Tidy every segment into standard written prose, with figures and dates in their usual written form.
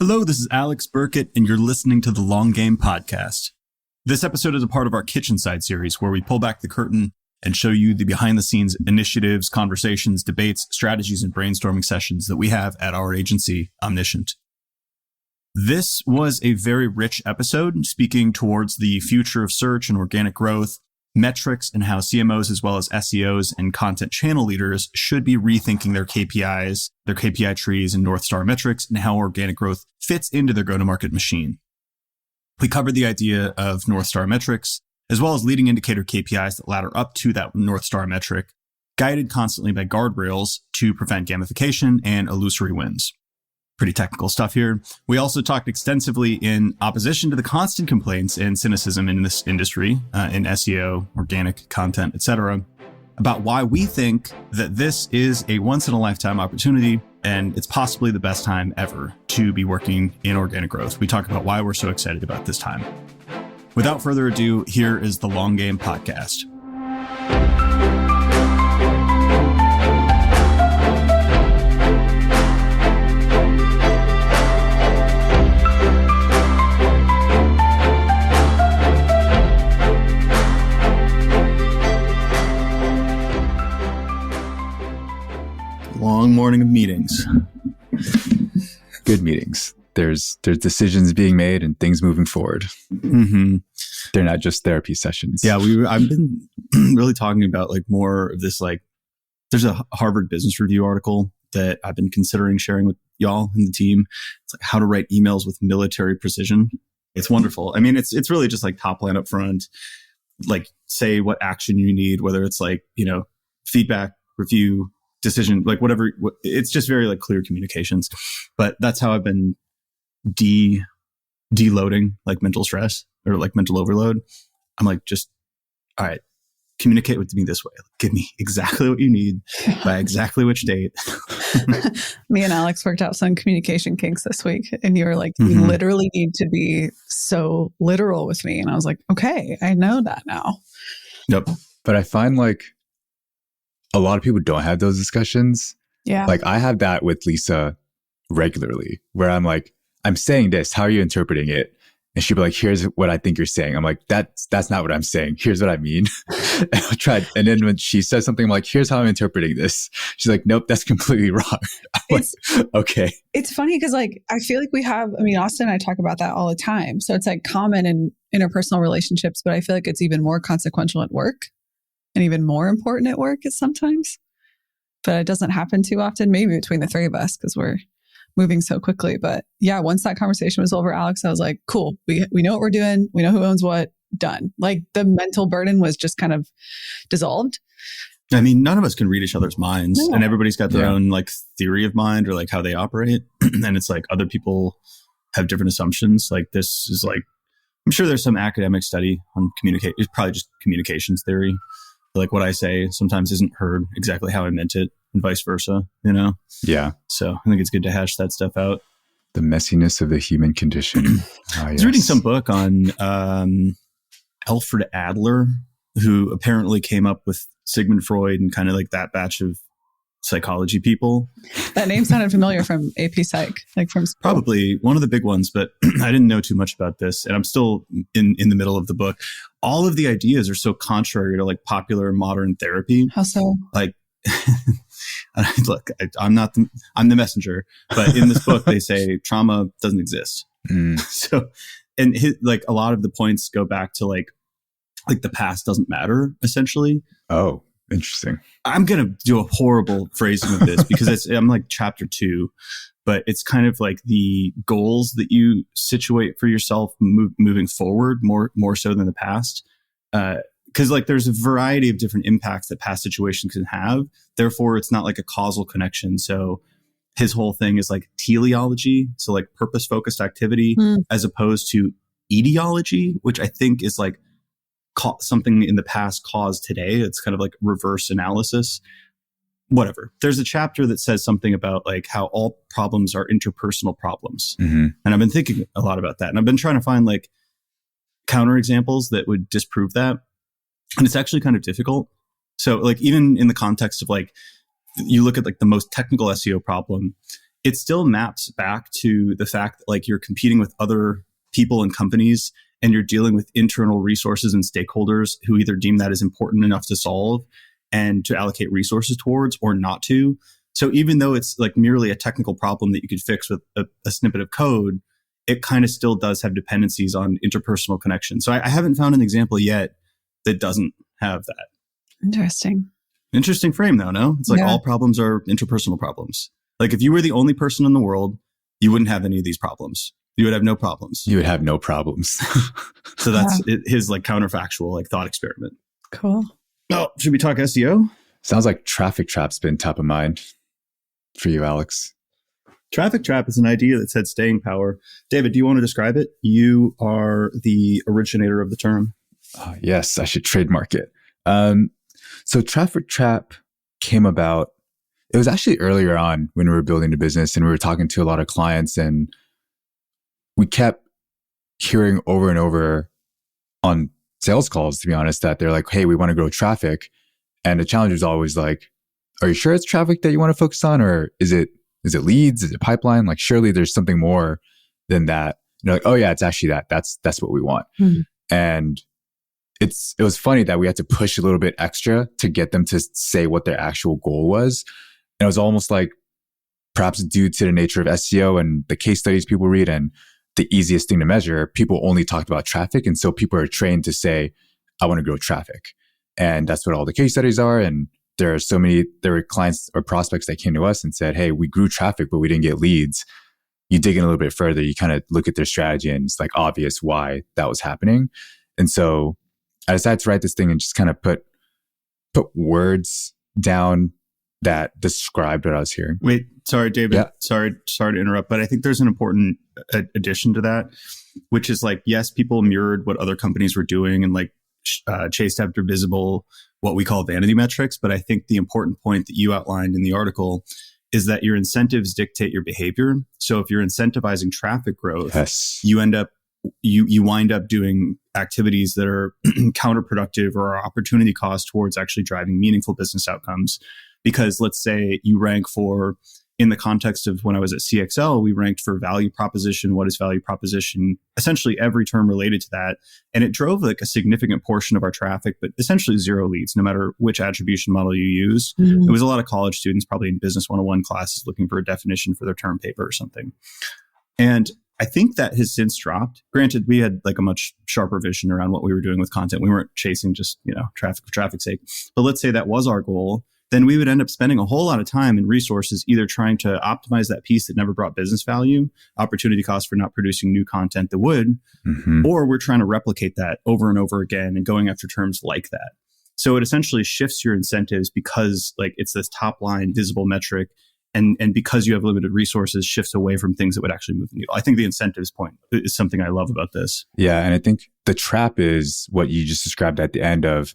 Hello, this is Alex Birkett, and you're listening to the Long Game Podcast. This episode is a part of our Kitchen Side series, where we pull back the curtain and show you the behind-the-scenes initiatives, conversations, debates, strategies, and brainstorming sessions that we have at our agency, Omniscient. This was a very rich episode, speaking towards the future of search and organic growth, metrics, and how CMOs as well as SEOs and content channel leaders should be rethinking their KPIs, their KPI trees and North Star metrics, and how organic growth fits into their go-to-market machine. We covered the idea of North Star metrics, as well as leading indicator KPIs that ladder up to that North Star metric, guided constantly by guardrails to prevent gamification and illusory wins. Pretty technical stuff here. We also talked extensively in opposition to the constant complaints and cynicism in this industry, in SEO, organic content, etc., about why we think that this is a once-in-a-lifetime opportunity and it's possibly the best time ever to be working in organic growth. We talk about why we're so excited about this time. Without further ado, here is the Long Game Podcast. Long morning of meetings. Good meetings. There's decisions being made and things moving forward. Mm-hmm. They're not just therapy sessions. Yeah, I've been really talking about like more of this, like there's a Harvard Business Review article that I've been considering sharing with y'all and the team. It's like how to write emails with military precision. It's wonderful. I mean, it's really just like top line up front, like say what action you need, whether it's like, feedback, review, decision, like whatever. It's just very like clear communications. But that's how I've been deloading like mental stress or like mental overload. I'm like, just, all right, communicate with me this way. Give me exactly what you need by exactly which date. Me and Alex worked out some communication kinks this week, and you were like, you literally need to be so literal with me. And I was like, okay, I know that now. Yep. But I find like a lot of people don't have those discussions. Yeah. Like I have that with Lisa regularly where I'm like, I'm saying this, how are you interpreting it? And she'll be like, here's what I think you're saying. I'm like, that's not what I'm saying. Here's what I mean. And I'll try. And then when she says something, I'm like, here's how I'm interpreting this. She's like, nope, that's completely wrong. I'm like, okay. It's funny because like, I feel like Austin and I talk about that all the time. So it's like common in interpersonal relationships, but I feel like it's even more consequential at work and even more important at work sometimes. But it doesn't happen too often, maybe between the three of us because we're moving so quickly. But yeah, once that conversation was over, Alex, I was like, cool, we know what we're doing. We know who owns what, done. Like the mental burden was just kind of dissolved. I mean, none of us can read each other's minds and everybody's got their own like theory of mind or like how they operate. And it's like other people have different assumptions. Like this is like, I'm sure there's some academic study on it's probably just communications theory. Like what I say sometimes isn't heard exactly how I meant it and vice versa, Yeah. So I think it's good to hash that stuff out. The messiness of the human condition. I was reading some book on Alfred Adler, who apparently came up with Sigmund Freud and kind of like that batch of psychology people. That name sounded familiar from AP Psych, like from school. Probably one of the big ones, but I didn't know too much about this. And I'm still in the middle of the book. All of the ideas are so contrary to like popular modern therapy. How so? Like, look, I'm the messenger, but in this book, they say trauma doesn't exist. So, and like a lot of the points go back to like the past doesn't matter essentially. Oh, interesting. I'm going to do a horrible phrasing of this because I'm like chapter 2, but it's kind of like the goals that you situate for yourself moving forward more so than the past. Because like there's a variety of different impacts that past situations can have. Therefore, it's not like a causal connection. So his whole thing is like teleology. So like purpose-focused activity as opposed to etiology, which I think is like something in the past caused today. It's kind of like reverse analysis. Whatever. There's a chapter that says something about like how all problems are interpersonal problems. And I've been thinking a lot about that. And I've been trying to find like counterexamples that would disprove that. And it's actually kind of difficult. So like even in the context of like, you look at like the most technical SEO problem it still maps back to the fact that like you're competing with other people and companies, and you're dealing with internal resources and stakeholders who either deem that as important enough to solve and to allocate resources towards or not to. So even though it's like merely a technical problem that you could fix with a snippet of code, it kind of still does have dependencies on interpersonal connection. So I haven't found an example yet that doesn't have that. Interesting frame though, no? It's like all problems are interpersonal problems. Like if you were the only person in the world, you wouldn't have any of these problems. You would have no problems. You would have no problems. So that's his like counterfactual like thought experiment. Cool. Oh, should we talk SEO? Sounds like traffic trap's been top of mind for you, Alex. Traffic trap is an idea that's had staying power. David, do you want to describe it? You are the originator of the term. Yes, I should trademark it. So traffic trap came about. It was actually earlier on when we were building the business and we were talking to a lot of clients, and we kept hearing over and over on sales calls, to be honest, that they're like, hey, we want to grow traffic. And the challenge is always like, are you sure it's traffic that you want to focus on? Or is it leads? Is it pipeline? Like, surely there's something more than that. And they're like, oh yeah, it's actually that. That's what we want. Mm-hmm. And it was funny that we had to push a little bit extra to get them to say what their actual goal was. And it was almost like perhaps due to the nature of SEO and the case studies people read and the easiest thing to measure, people only talked about traffic. And so people are trained to say, I want to grow traffic. And that's what all the case studies are. And there were clients or prospects that came to us and said, hey, we grew traffic, but we didn't get leads. You dig in a little bit further, you kind of look at their strategy and it's like obvious why that was happening. And so I decided to write this thing and just kind of put words down that described what I was hearing. Wait, sorry, David. Yeah. Sorry to interrupt, but I think there's an important addition to that, which is like, yes, people mirrored what other companies were doing and like chased after visible, what we call vanity metrics. But I think the important point that you outlined in the article is that your incentives dictate your behavior. So if you're incentivizing traffic growth, yes, you wind up doing activities that are counterproductive or are opportunity cost towards actually driving meaningful business outcomes. Because let's say you rank for, in the context of when I was at CXL, we ranked for value proposition. What is value proposition? Essentially every term related to that. And it drove like a significant portion of our traffic, but essentially zero leads, no matter which attribution model you use. Mm-hmm. It was a lot of college students probably in business 101 classes looking for a definition for their term paper or something. And I think that has since dropped. Granted, we had like a much sharper vision around what we were doing with content. We weren't chasing just, traffic for traffic's sake. But let's say that was our goal. Then we would end up spending a whole lot of time and resources either trying to optimize that piece that never brought business value, opportunity cost for not producing new content that would, mm-hmm. or we're trying to replicate that over and over again and going after terms like that. So it essentially shifts your incentives because like it's this top line visible metric, and because you have limited resources, shifts away from things that would actually move the needle. I think the incentives point is something I love about this. Yeah, and I think the trap is what you just described at the end of,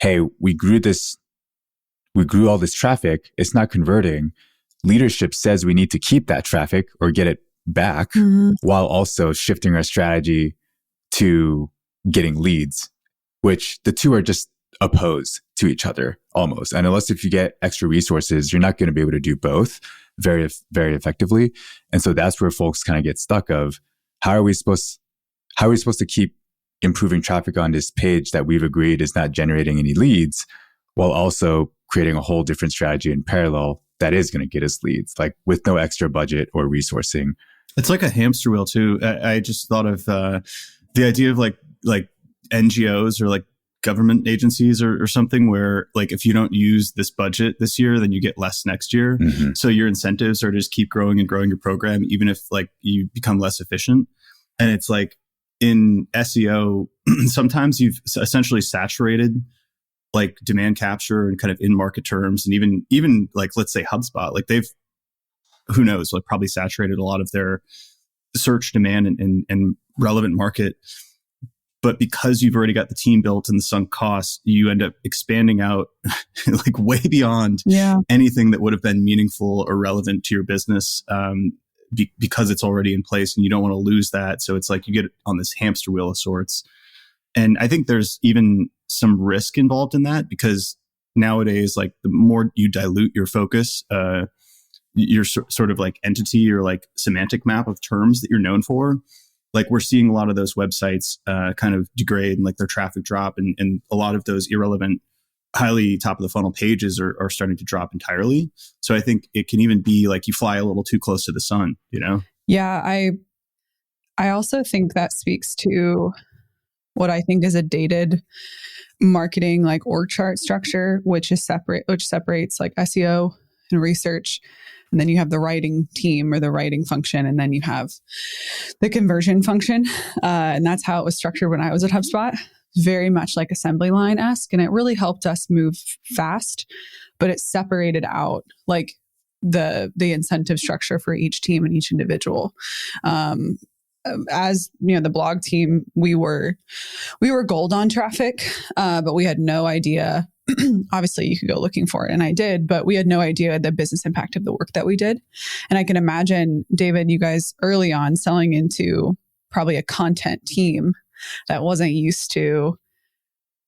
hey, we grew all this traffic, it's not converting. Leadership says we need to keep that traffic or get it back, mm-hmm. while also shifting our strategy to getting leads, which the two are just opposed to each other almost. And unless if you get extra resources, you're not going to be able to do both very, very effectively. And so that's where folks kind of get stuck of how are we supposed to keep improving traffic on this page that we've agreed is not generating any leads, while also creating a whole different strategy in parallel that is going to get us leads, like with no extra budget or resourcing. It's like a hamster wheel too. I just thought of the idea of like NGOs or like government agencies or something where like if you don't use this budget this year, then you get less next year. Mm-hmm. So your incentives are to just keep growing and growing your program, even if like you become less efficient. And it's like in SEO, sometimes you've essentially saturated like demand capture and kind of in market terms. And even like, let's say HubSpot, like they've, who knows, like probably saturated a lot of their search demand and relevant market. But because you've already got the team built and the sunk costs, you end up expanding out like way beyond anything that would have been meaningful or relevant to your business because it's already in place and you don't want to lose that. So it's like you get on this hamster wheel of sorts. And I think there's even some risk involved in that because nowadays, like the more you dilute your focus, your sort of like entity or like semantic map of terms that you're known for, like we're seeing a lot of those websites kind of degrade and like their traffic drop, and a lot of those irrelevant, highly top of the funnel pages are starting to drop entirely. So I think it can even be like you fly a little too close to the sun, you know? Yeah, I also think that speaks to what I think is a dated marketing like org chart structure, which separates like SEO and research. And then you have the writing team or the writing function, and then you have the conversion function. And that's how it was structured when I was at HubSpot. Very much like assembly line-esque, and it really helped us move fast, but it separated out like the incentive structure for each team and each individual. As you know, the blog team, we were gold on traffic, but we had no idea. Obviously, you could go looking for it, and I did, but we had no idea the business impact of the work that we did. And I can imagine, David, you guys early on selling into probably a content team that wasn't used to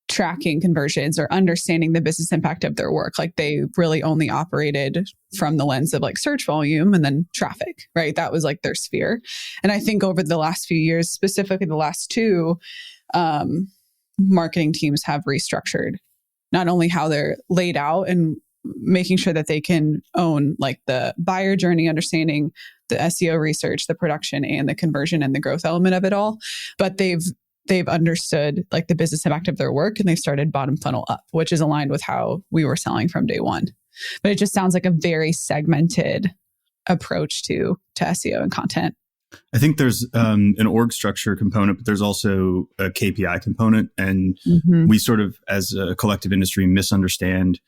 tracking conversions or understanding the business impact of their work. Like they really only operated from the lens of like search volume and then traffic, right? That was like their sphere. And I think over the last few years, specifically the last two, marketing teams have restructured not only how they're laid out and making sure that they can own like the buyer journey, understanding the SEO research, the production and the conversion and the growth element of it all, but they've understood like the business impact of their work, and they've started bottom funnel up, which is aligned with how we were selling from day one. But it just sounds like a very segmented approach to SEO and content. I think there's an org structure component, but there's also a KPI component. And we sort of, as a collective industry, misunderstand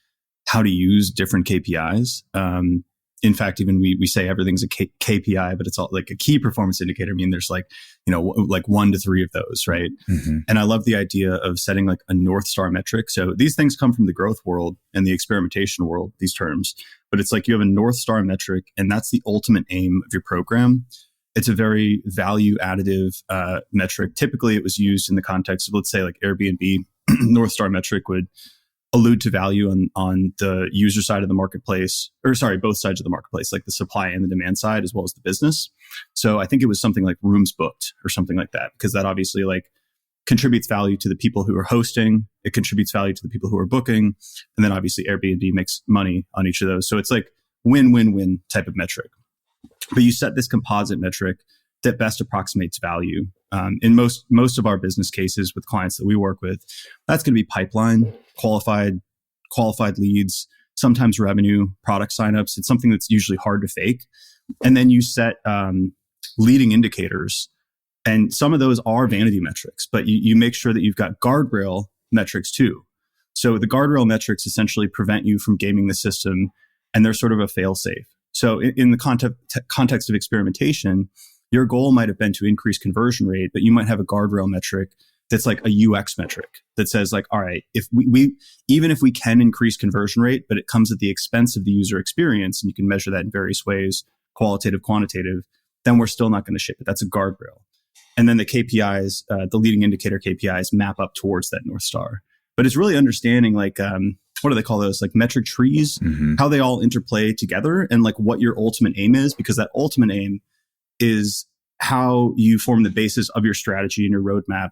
how to use different KPIs. In fact, even we say everything's a KPI, but it's all like a key performance indicator. I mean, there's like, like 1 to 3 of those, right? And I love the idea of setting like a North Star metric. So these things come from the growth world and the experimentation world, these terms, but it's like you have a North Star metric, and that's the ultimate aim of your program. It's a very value additive metric. Typically, it was used in the context of, let's say, like Airbnb. North Star metric would allude to value on the user side of the marketplace, both sides of the marketplace, like the supply and the demand side, as well as the business. So I think it was something like rooms booked or something like that, because that obviously like contributes value to the people who are hosting. It contributes value to the people who are booking. And then obviously Airbnb makes money on each of those. So it's like win-win-win type of metric. But you set this composite metric that best approximates value. In most of our business cases with clients that we work with, that's going to be pipeline, qualified leads, sometimes revenue, product signups. It's something that's usually hard to fake. And then you set leading indicators, and some of those are vanity metrics, but you make sure that you've got guardrail metrics too. So the guardrail metrics essentially prevent you from gaming the system, and they're sort of a fail-safe. So in the context of experimentation, your goal might have been to increase conversion rate, but you might have a guardrail metric that's like a UX metric that says like, all right, if we even if we can increase conversion rate, but it comes at the expense of the user experience, and you can measure that in various ways, qualitative, quantitative, then we're still not going to ship it. That's a guardrail. And then the KPIs, the leading indicator KPIs, map up towards that North Star. But it's really understanding like, what do they call those? Like metric trees, how they all interplay together, and like what your ultimate aim is, because that ultimate aim is how you form the basis of your strategy and your roadmap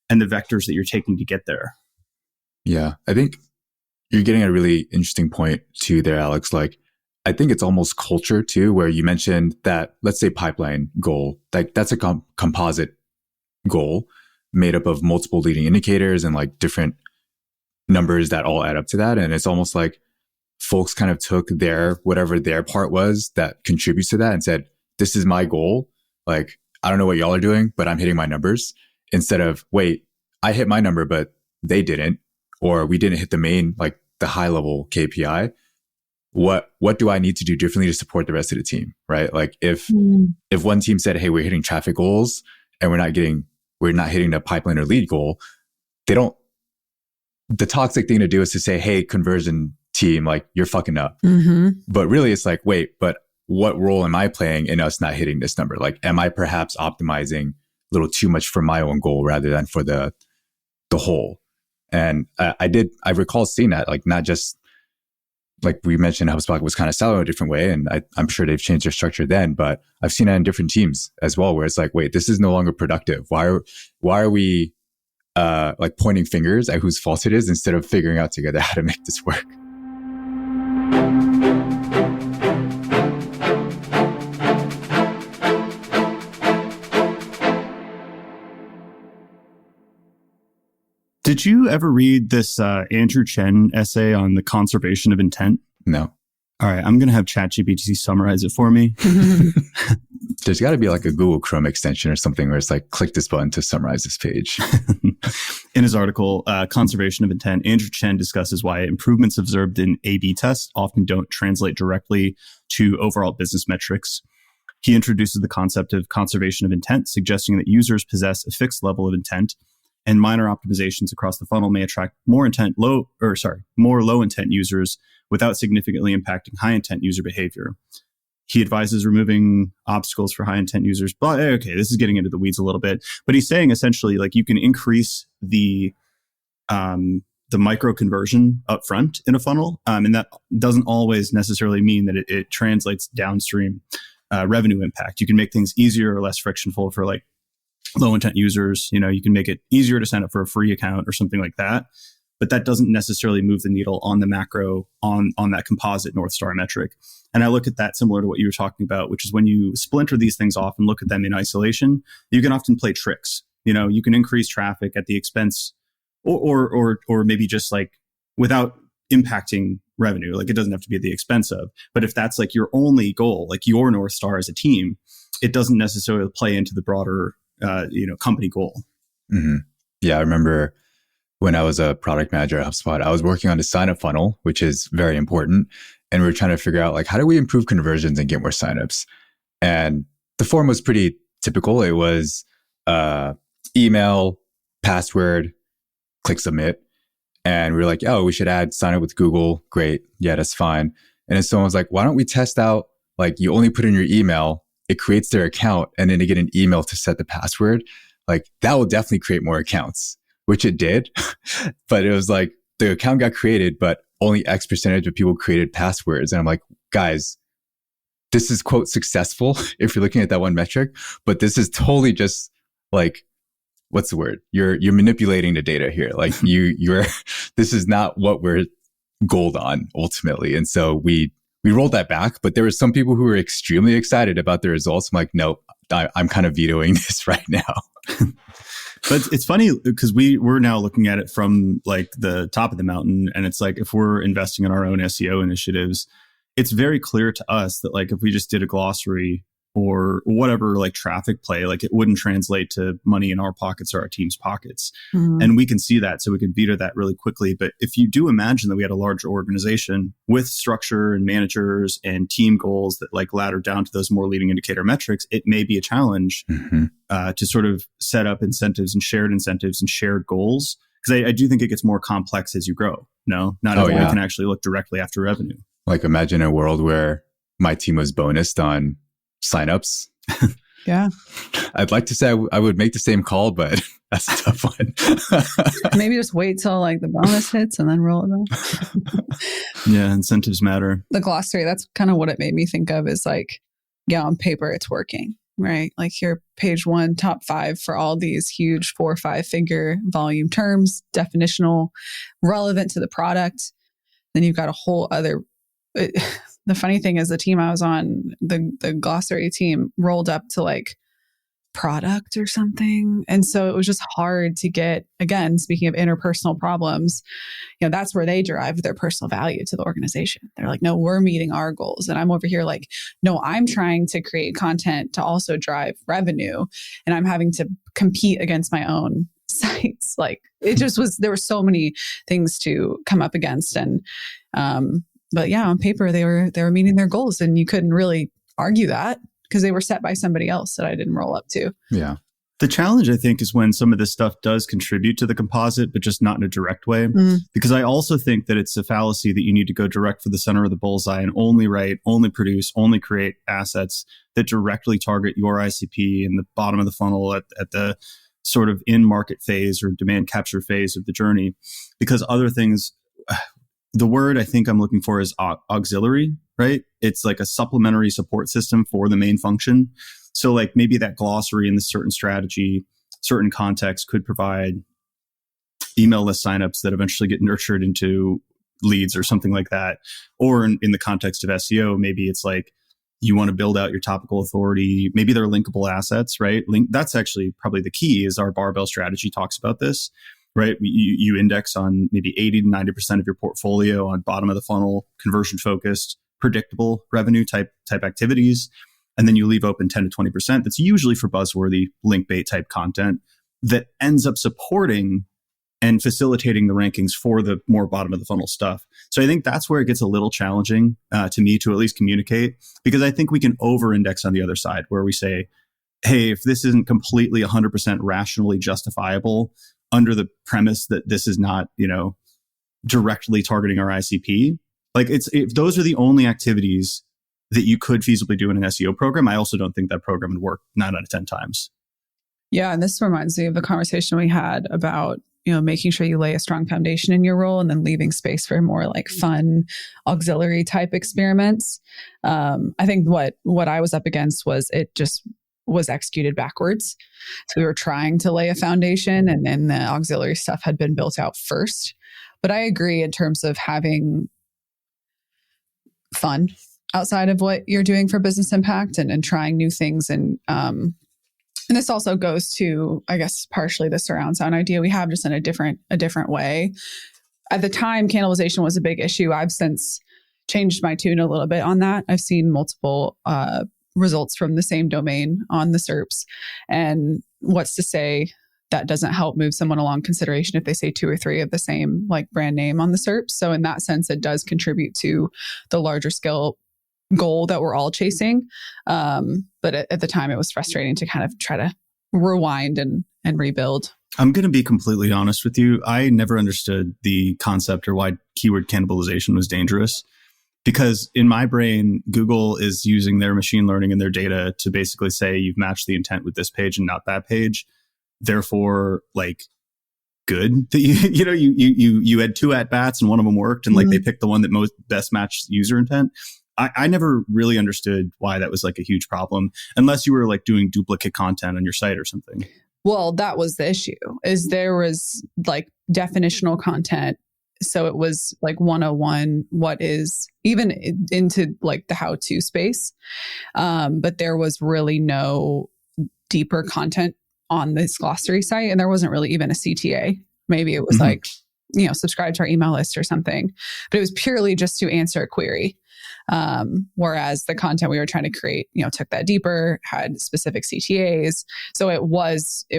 and the vectors that you're taking to get there. Yeah, I think you're getting a really interesting point too there, Alex. Like, I think it's almost culture too, where you mentioned that, let's say pipeline goal, like that's a composite goal made up of multiple leading indicators and like different numbers that all add up to that. And it's almost like folks kind of took whatever their part was that contributes to that and said, this is my goal. Like, I don't know what y'all are doing, but I'm hitting my numbers, instead of, wait, I hit my number, but they didn't, or we didn't hit the main, like the high level KPI. What do I need to do differently to support the rest of the team? Right. Like if one team said, hey, we're hitting traffic goals and we're not hitting the pipeline or lead goal, the toxic thing to do is to say, hey, conversion team, like you're fucking up. But really it's like, wait, but what role am I playing in us not hitting this number? Like, am I perhaps optimizing a little too much for my own goal rather than for the whole? And I recall seeing that, like, not just like we mentioned, HubSpot was kind of siloed a different way, and I'm sure they've changed their structure then, but I've seen it in different teams as well, where it's like, wait, this is no longer productive. Why are we like pointing fingers at whose fault it is instead of figuring out together how to make this work? Did you ever read this Andrew Chen essay on the conservation of intent? No. All right, I'm going to have ChatGPT summarize it for me. There's got to be like a Google Chrome extension or something where it's like, click this button to summarize this page. In his article, Conservation of Intent, Andrew Chen discusses why improvements observed in A/B tests often don't translate directly to overall business metrics. He introduces the concept of conservation of intent, suggesting that users possess a fixed level of intent, and minor optimizations across the funnel may attract more low intent users without significantly impacting high intent user behavior. He advises removing obstacles for high intent users. But okay, this is getting into the weeds a little bit. But he's saying essentially, like, you can increase the micro conversion up front in a funnel, and that doesn't always necessarily mean that it translates downstream revenue impact. You can make things easier or less frictionful for like low intent users. You know, you can make it easier to sign up for a free account or something like that. But that doesn't necessarily move the needle on the macro, on that composite North Star metric. And I look at that similar to what you were talking about, which is when you splinter these things off and look at them in isolation, you can often play tricks. You know, you can increase traffic at the expense or maybe just like without impacting revenue. Like, it doesn't have to be at the expense of. But if that's like your only goal, like your North Star as a team, it doesn't necessarily play into the broader company goal. Mm-hmm. Yeah, I remember when I was a product manager at HubSpot, I was working on the sign-up funnel, which is very important. And we were trying to figure out, like, how do we improve conversions and get more signups? And the form was pretty typical. It was email, password, click submit. And we were like, oh, we should add sign up with Google. Great. Yeah, that's fine. And then someone was like, why don't we test out, like, you only put in your email, it creates their account, and then they get an email to set the password. Like, that will definitely create more accounts, which it did. But it was like, the account got created, but only X percentage of people created passwords. And I'm like, guys, this is quote successful if you're looking at that one metric, but this is totally just like, what's the word? You're manipulating the data here. Like you're this is not what we're goaled on ultimately. And so we rolled that back, but there were some people who were extremely excited about the results. I'm like, no, I'm kind of vetoing this right now. But it's funny because we're now looking at it from like the top of the mountain. And it's like, if we're investing in our own SEO initiatives, it's very clear to us that like if we just did a glossary or whatever like traffic play, like it wouldn't translate to money in our pockets or our team's pockets. Mm-hmm. And we can see that, so we can veto that really quickly. But if you do imagine that we had a larger organization with structure and managers and team goals that like ladder down to those more leading indicator metrics, it may be a challenge to sort of set up incentives and shared goals. Because I do think it gets more complex as you grow. No, not everyone can actually look directly after revenue. Like, imagine a world where my team was bonused on signups. Yeah. I'd like to say I would make the same call, but that's a tough one. Maybe just wait till like the bonus hits and then roll it out. Yeah, incentives matter. The glossary, that's kind of what it made me think of, is like, yeah, on paper it's working, right? Like here, page 1, top 5 for all these huge 4 or 5 figure volume terms, definitional, relevant to the product. Then you've got a whole other... The funny thing is, the team I was on, the glossary team, rolled up to like product or something. And so it was just hard to get, again, speaking of interpersonal problems, that's where they derive their personal value to the organization. They're like, no, we're meeting our goals. And I'm over here like, no, I'm trying to create content to also drive revenue. And I'm having to compete against my own sites. Like, it just was, there were so many things to come up against. And, but yeah, on paper, they were meeting their goals, and you couldn't really argue that because they were set by somebody else that I didn't roll up to. Yeah. The challenge, I think, is when some of this stuff does contribute to the composite, but just not in a direct way. Because I also think that it's a fallacy that you need to go direct for the center of the bullseye and only write, only produce, only create assets that directly target your ICP in the bottom of the funnel at the sort of in-market phase or demand capture phase of the journey. Because other things... the word I think I'm looking for is auxiliary, right? It's like a supplementary support system for the main function. So like maybe that glossary in this certain strategy, certain context could provide email list signups that eventually get nurtured into leads or something like that. Or in the context of SEO, maybe it's like you want to build out your topical authority. Maybe they're linkable assets, right? That's actually probably the key. Is our barbell strategy talks about this, right? You index on maybe 80 to 90% of your portfolio on bottom of the funnel, conversion focused, predictable revenue type activities. And then you leave open 10 to 20%. That's usually for buzzworthy link bait type content that ends up supporting and facilitating the rankings for the more bottom of the funnel stuff. So I think that's where it gets a little challenging to me to at least communicate, because I think we can over index on the other side where we say, hey, if this isn't completely 100% rationally justifiable under the premise that this is not, directly targeting our ICP, like if those are the only activities that you could feasibly do in an SEO program, I also don't think that program would work 9 out of 10 times. Yeah. And this reminds me of the conversation we had about, making sure you lay a strong foundation in your role and then leaving space for more like fun auxiliary type experiments. I think what I was up against was it just was executed backwards. So we were trying to lay a foundation and then the auxiliary stuff had been built out first. But I agree in terms of having fun outside of what you're doing for business impact and trying new things. And this also goes to, I guess, partially the surround sound idea we have, just in a different way. At the time, cannibalization was a big issue. I've since changed my tune a little bit on that. I've seen multiple results from the same domain on the SERPs. And what's to say that doesn't help move someone along consideration if they say 2 or 3 of the same like brand name on the SERPs. So in that sense, it does contribute to the larger scale goal that we're all chasing. But at the time, it was frustrating to kind of try to rewind and rebuild. I'm going to be completely honest with you. I never understood the concept or why keyword cannibalization was dangerous. Because in my brain, Google is using their machine learning and their data to basically say you've matched the intent with this page and not that page. Therefore, like, good that you had 2 at-bats and one of them worked, and like they picked the one that best matched user intent. I never really understood why that was like a huge problem, unless you were like doing duplicate content on your site or something. Well, that was the issue, is there was like definitional content. So it was like 101, what is, even into like the how-to space. But there was really no deeper content on this glossary site. And there wasn't really even a CTA. Maybe it was like, subscribe to our email list or something. But it was purely just to answer a query. Whereas the content we were trying to create, took that deeper, had specific CTAs. So it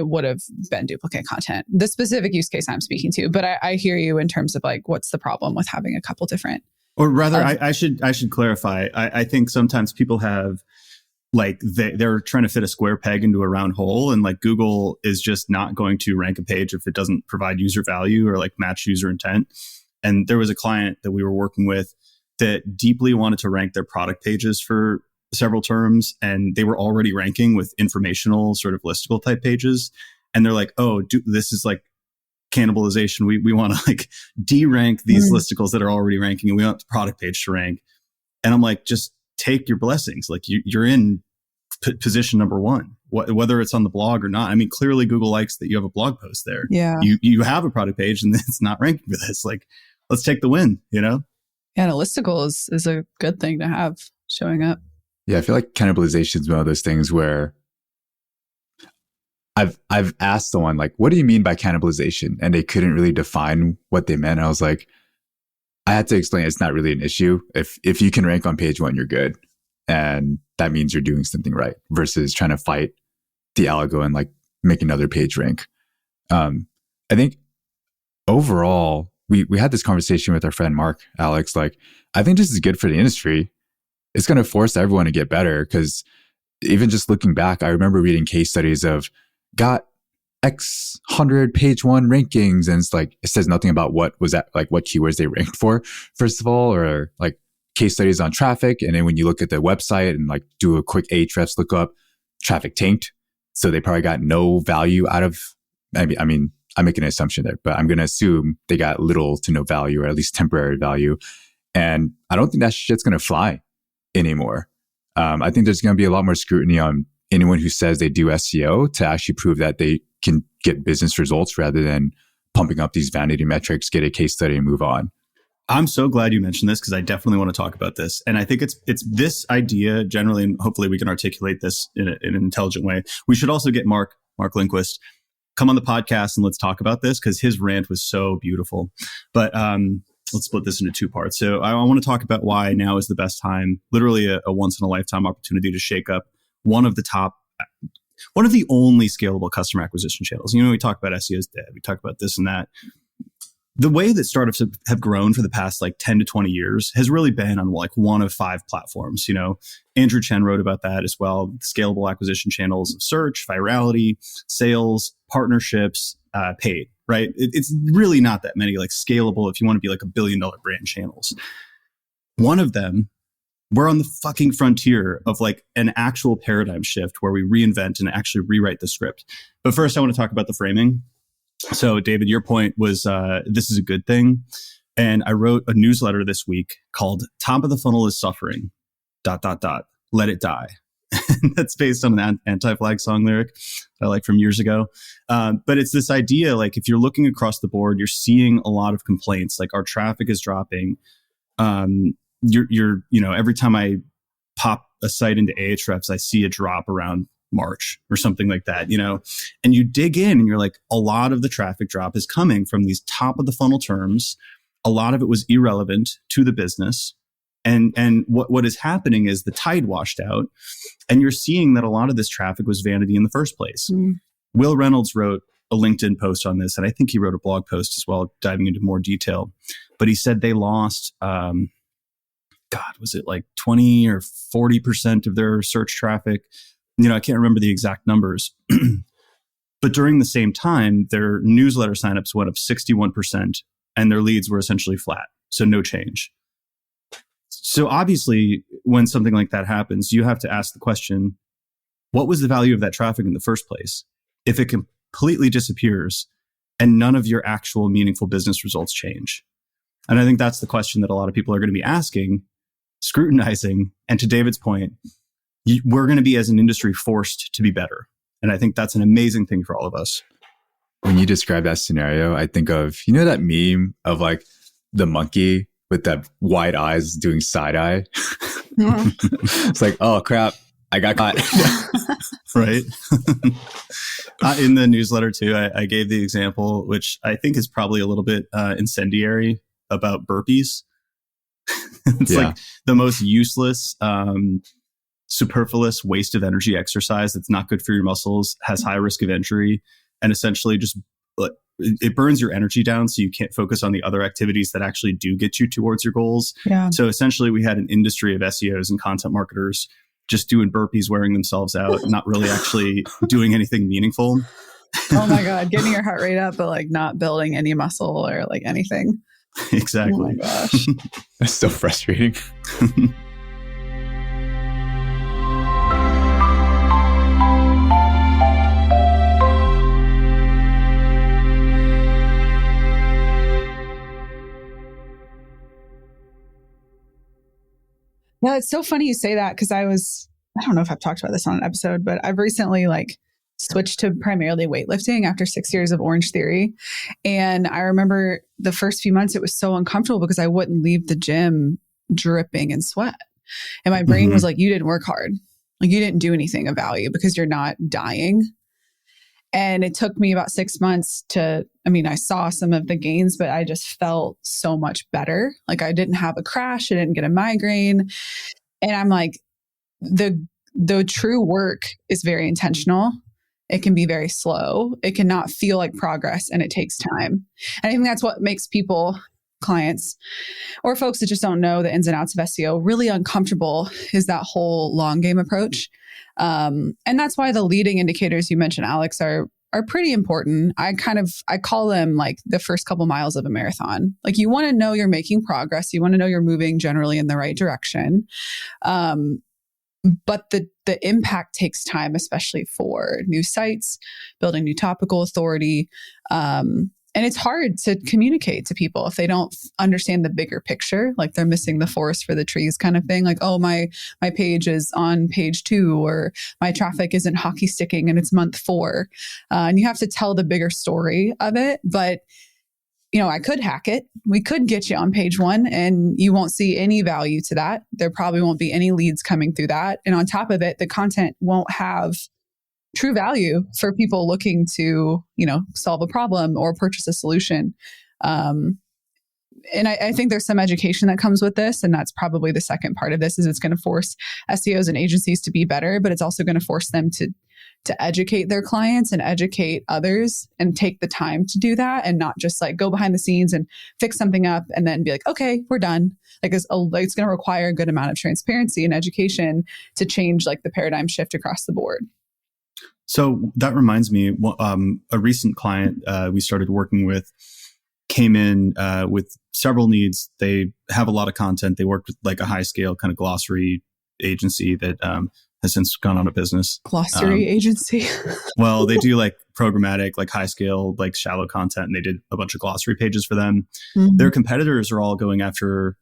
would have been duplicate content, the specific use case I'm speaking to. But I hear you in terms of like, what's the problem with having a couple different? Or rather, I should clarify. I think sometimes people have like they're trying to fit a square peg into a round hole, and like Google is just not going to rank a page if it doesn't provide user value or like match user intent. And there was a client that we were working with that deeply wanted to rank their product pages for several terms, and they were already ranking with informational sort of listicle type pages. And they're like, oh, this is like cannibalization. We want to like de-rank these listicles that are already ranking, and we want the product page to rank. And I'm like, just take your blessings. Like you're in position number 1, whether it's on the blog or not. I mean, clearly Google likes that you have a blog post there. Yeah. You have a product page and it's not ranking for this. Like, let's take the win, Yeah, and a listicle is a good thing to have showing up. Yeah, I feel like cannibalization is one of those things where I've asked someone like, what do you mean by cannibalization? And they couldn't really define what they meant. I was like, I had to explain it's not really an issue. If you can rank on page 1, you're good. And that means you're doing something right, versus trying to fight the algo and like make another page rank. I think overall, we had this conversation with our friend Mark, Alex, like, I think this is good for the industry. It's going to force everyone to get better, because even just looking back, I remember reading case studies of got X 100 page 1 rankings, and it's like, it says nothing about what was that, like what keywords they ranked for, first of all, or like case studies on traffic. And then when you look at the website and like do a quick Ahrefs lookup, traffic tanked. So they probably got no value out of, I mean, I'm making an assumption there, but I'm going to assume they got little to no value, or at least temporary value. And I don't think that shit's going to fly anymore. I think there's going to be a lot more scrutiny on anyone who says they do SEO to actually prove that they can get business results rather than pumping up these vanity metrics, get a case study and move on. I'm so glad you mentioned this because I definitely want to talk about this. And I think it's this idea generally, and hopefully we can articulate this in an intelligent way. We should also get Mark Lindquist come on the podcast and let's talk about this because his rant was so beautiful. But let's split this into two parts. So I want to talk about why now is the best time, literally a once in a lifetime opportunity to shake up one of the only scalable customer acquisition channels. We talk about SEO is dead. We talk about this and that. The way that startups have grown for the past 10 to 20 years has really been on one of 5 platforms. Andrew Chen wrote about that as well. Scalable acquisition channels of search, virality, sales, partnerships, paid, right? It's really not that many scalable if you want to be $1 billion brand channels. One of them, we're on the fucking frontier of an actual paradigm shift where we reinvent and actually rewrite the script. But first, I want to talk about the framing. So, David, your point was this is a good thing. And I wrote a newsletter this week called Top of the Funnel is Suffering, ... Let it die. That's based on an Anti-Flag song lyric I like from years ago. But it's this idea, if you're looking across the board, you're seeing a lot of complaints, our traffic is dropping. Every time I pop a site into Ahrefs, I see a drop around March or something like that, and you dig in and you're a lot of the traffic drop is coming from these top of the funnel terms. A lot of it was irrelevant to the business. And what is happening is the tide washed out and you're seeing that a lot of this traffic was vanity in the first place. Will Reynolds wrote a LinkedIn post on this. And I think he wrote a blog post as well, diving into more detail, but he said they lost, was it 20 or 40% of their search traffic? I can't remember the exact numbers, but during the same time, their newsletter signups went up 61% and their leads were essentially flat. So no change. So obviously, when something like that happens, you have to ask the question, what was the value of that traffic in the first place? If it completely disappears and none of your actual meaningful business results change. And I think that's the question that a lot of people are going to be asking, scrutinizing. And to David's point, we're going to be as an industry forced to be better. And I think that's an amazing thing for all of us. When you describe that scenario, I think of, that meme of the monkey with that wide eyes doing side eye. It's oh crap, I got caught. Right. In the newsletter too, I gave the example, which I think is probably a little bit incendiary, about burpees. It's the most useless, superfluous waste of energy exercise that's not good for your muscles, has high risk of injury, and essentially just it burns your energy down so you can't focus on the other activities that actually do get you towards your goals. Yeah. So essentially we had an industry of SEOs and content marketers just doing burpees, wearing themselves out, not really actually doing anything meaningful. Oh my God, getting your heart rate up, but not building any muscle or anything. Exactly. Oh my gosh. That's so frustrating. Yeah, it's so funny you say that because I don't know if I've talked about this on an episode, but I've recently switched to primarily weightlifting after 6 years of Orange Theory. And I remember the first few months, it was so uncomfortable because I wouldn't leave the gym dripping in sweat. And my brain was you didn't work hard. You didn't do anything of value because you're not dying. And it took me about 6 months I saw some of the gains, but I just felt so much better. I didn't have a crash. I didn't get a migraine. And I'm the true work is very intentional. It can be very slow. It cannot feel like progress and it takes time. And I think that's what makes people, clients, or folks that just don't know the ins and outs of SEO really uncomfortable is that whole long game approach. And that's why the leading indicators you mentioned, Alex, are pretty important. I call them the first couple miles of a marathon. You want to know you're making progress. You want to know you're moving generally in the right direction. but the impact takes time, especially for new sites, building new topical authority. And it's hard to communicate to people if they don't understand the bigger picture, like they're missing the forest for the trees kind of thing. Like, oh, my page is on page 2, or my traffic isn't hockey sticking and it's month 4. And you have to tell the bigger story of it. But, I could hack it. We could get you on page 1 and you won't see any value to that. There probably won't be any leads coming through that. And on top of it, the content won't have true value for people looking to, solve a problem or purchase a solution. And I think there's some education that comes with this. And that's probably the second part of this, is it's going to force SEOs and agencies to be better, but it's also going to force them to educate thetheir clients and educate others and take the time to do that, and not just like go behind the scenes and fix something up and then be like, okay, we're done. Like it's going to require a good amount of transparency and education to change like the paradigm shift across the board. So that reminds me, a recent client we started working with came in with several needs. They have a lot of content. They worked with like a high scale kind of glossary agency that has since gone out of business. Glossary agency? Well, they do like programmatic, like high scale, like shallow content, and they did a bunch of glossary pages for them. Mm-hmm. Their competitors are all going after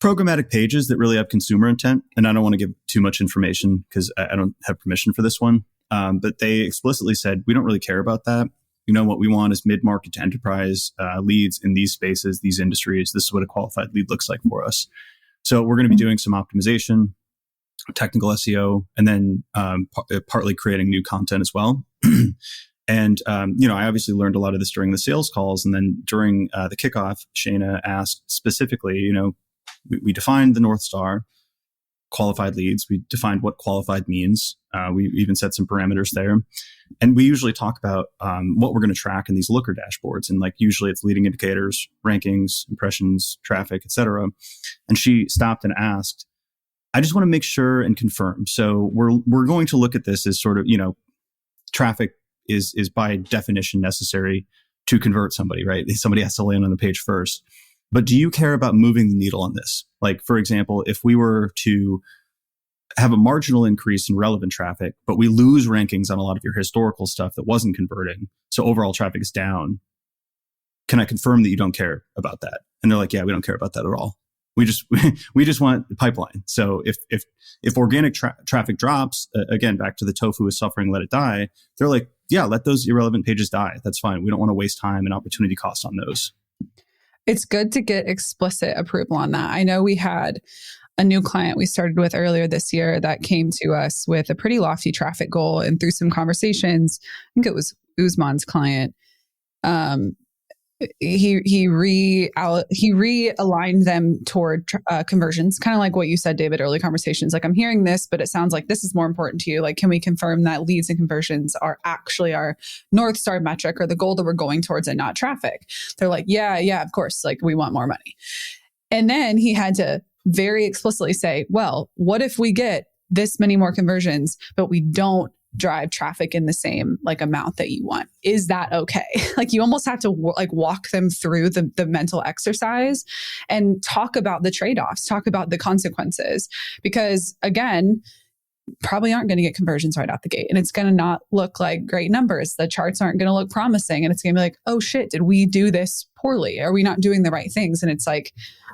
programmatic pages that really have consumer intent. And I don't want to give too much information because I don't have permission for this one. But they explicitly said, we don't really care about that. What we want is mid-market to enterprise leads in these spaces, these industries. This is what a qualified lead looks like for us. So we're going to be doing some optimization, technical SEO, and then partly creating new content as well. And, I obviously learned a lot of this during the sales calls. And then during the kickoff, Shayna asked specifically, we defined the North Star qualified leads. We defined what qualified means. We even set some parameters there. And we usually talk about what we're going to track in these looker dashboards. And like usually it's leading indicators, rankings, impressions, traffic, et cetera. And she stopped and asked, I just want to make sure and confirm. So we're going to look at this as sort of, traffic is by definition necessary to convert somebody, right? Somebody has to land on the page first. But do you care about moving the needle on this? Like, for example, if we were to have a marginal increase in relevant traffic, but we lose rankings on a lot of your historical stuff that wasn't converting, so overall traffic is down, can I confirm that you don't care about that? And they're like, yeah, we don't care about that at all. We just want the pipeline. So if organic traffic drops, again, back to the tofu is suffering, let it die. They're like, yeah, let those irrelevant pages die. That's fine. We don't want to waste time and opportunity cost on those. It's good to get explicit approval on that. I know we had a new client we started with earlier this year that came to us with a pretty lofty traffic goal, and through some conversations, I think it was Usman's client, he realigned them toward conversions, kind of like what you said, David, early conversations. Like, I'm hearing this, but it sounds like this is more important to you. Like, can we confirm that leads and conversions are actually our North Star metric or the goal that we're going towards, and not traffic? They're like, yeah, of course. Like, we want more money. And then he had to very explicitly say, well, what if we get this many more conversions, but we don't drive traffic in the same like amount that you want? Is that okay? Like, you almost have to walk them through the mental exercise and talk about the trade-offs, talk about the consequences, because again, probably aren't going to get conversions right out the gate, and it's going to not look like great numbers. The charts aren't going to look promising, and it's going to be like, oh shit, did we do this poorly? Are we not doing the right things? And it's like,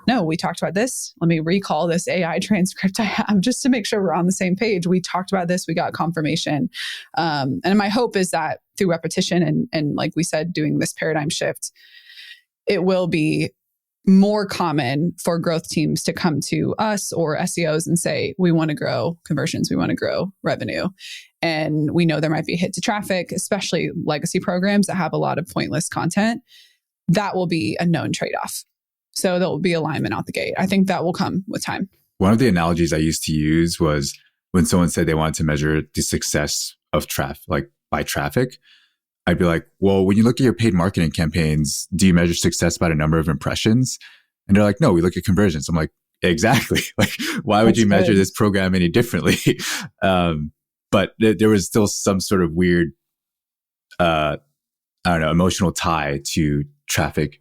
no, we talked about this. Let me recall this AI transcript I have just to make sure we're on the same page. We talked about this. We got confirmation. And my hope is that through repetition and like we said, doing this paradigm shift, it will be more common for growth teams to come to us or SEOs and say, we want to grow conversions, we want to grow revenue. And we know there might be a hit to traffic, especially legacy programs that have a lot of pointless content. That will be a known trade-off. So there will be alignment out the gate. I think that will come with time. One of the analogies I used to use was when someone said they wanted to measure the success of traffic, like by traffic, I'd be like, well, when you look at your paid marketing campaigns, do you measure success by the number of impressions? And they're like, no, we look at conversions. I'm like, exactly. Like, why would you measure this program any differently? But there was still some sort of weird, emotional tie to traffic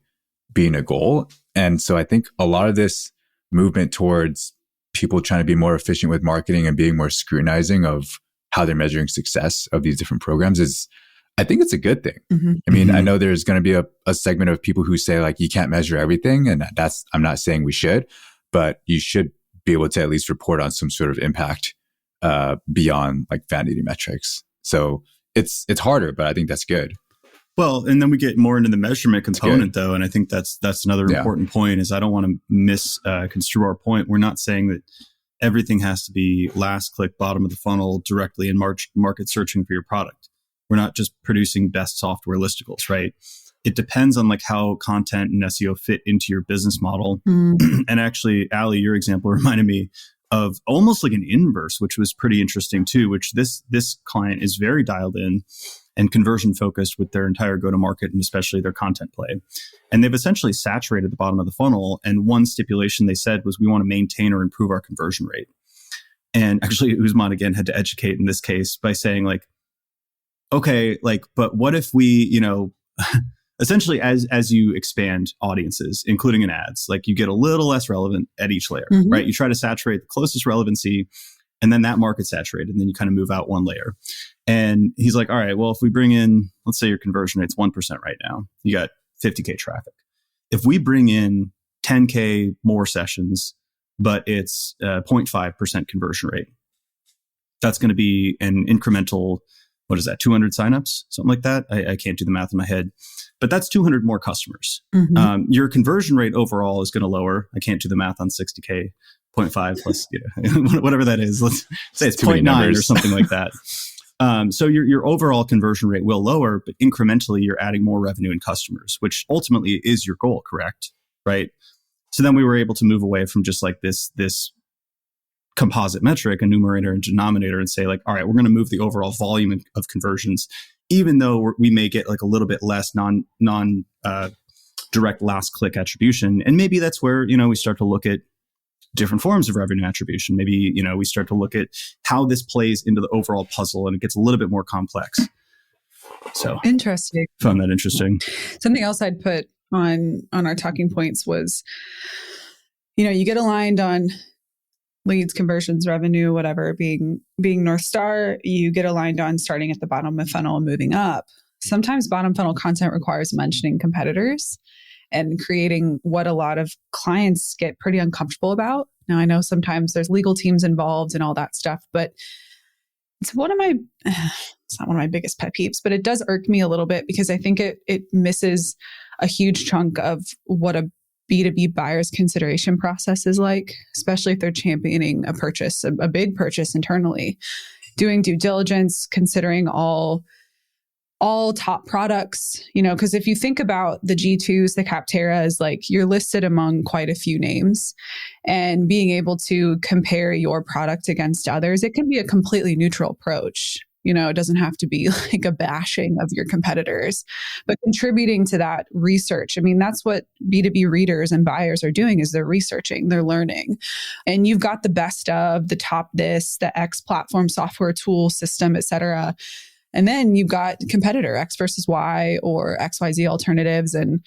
being a goal. And so I think a lot of this movement towards people trying to be more efficient with marketing and being more scrutinizing of how they're measuring success of these different programs is, I think it's a good thing. Mm-hmm. I mean, I know there's going to be a segment of people who say like, you can't measure everything. And I'm not saying we should, but you should be able to at least report on some sort of impact beyond like vanity metrics. So it's harder, but I think that's good. Well, and then we get more into the measurement component though. And I think that's another important point is I don't want to misconstrue our point. We're not saying that everything has to be last click, bottom of the funnel directly in market searching for your product. We're not just producing best software listicles, right? It depends on like how content and SEO fit into your business model. And actually, Ali, your example reminded me of almost like an inverse, which was pretty interesting too, which this client is very dialed in and conversion focused with their entire go-to-market and especially their content play. And they've essentially saturated the bottom of the funnel. And one stipulation they said was we want to maintain or improve our conversion rate. And actually, Usman again had to educate in this case by saying like, okay, like, but what if we, essentially as you expand audiences, including in ads, like you get a little less relevant at each layer, right? You try to saturate the closest relevancy and then that market's saturated and then you kind of move out one layer. And he's like, all right, well, if we bring in, let's say your conversion rate's 1% right now, you got 50K traffic. If we bring in 10K more sessions, but it's 0.5% conversion rate, that's going to be an incremental, what is that, 200 signups, something like that? I can't do the math in my head, but that's 200 more customers. Your conversion rate overall is going to lower. I can't do the math on 60K, 0.5 plus, whatever that is. Let's say it's 0.9 or something like that. So your overall conversion rate will lower, but incrementally you're adding more revenue and customers, which ultimately is your goal, correct? Right. So then we were able to move away from just like this composite metric, a numerator and denominator, and say like, all right, we're going to move the overall volume of conversions, even though we may get like a little bit less non direct last click attribution. And maybe that's where, we start to look at different forms of revenue attribution. Maybe, we start to look at how this plays into the overall puzzle and it gets a little bit more complex. So interesting. Found that interesting. Something else I'd put on our talking points was, you get aligned on leads, conversions, revenue, whatever, being North Star. You get aligned on starting at the bottom of the funnel and moving up. Sometimes bottom funnel content requires mentioning competitors and creating what a lot of clients get pretty uncomfortable about. Now, I know sometimes there's legal teams involved and all that stuff, but it's not one of my biggest pet peeves, but it does irk me a little bit because I think it misses a huge chunk of what a B2B buyer's consideration process is like, especially if they're championing a purchase, a big purchase internally, doing due diligence, considering all top products, because if you think about the G2s, the Capteras, like you're listed among quite a few names, and being able to compare your product against others, it can be a completely neutral approach. It doesn't have to be like a bashing of your competitors, but contributing to that research. I mean, that's what B2B readers and buyers are doing is they're researching, they're learning. And you've got the best of the top this, the X platform, software tool, system, et cetera. And then you've got competitor X versus Y or XYZ alternatives. And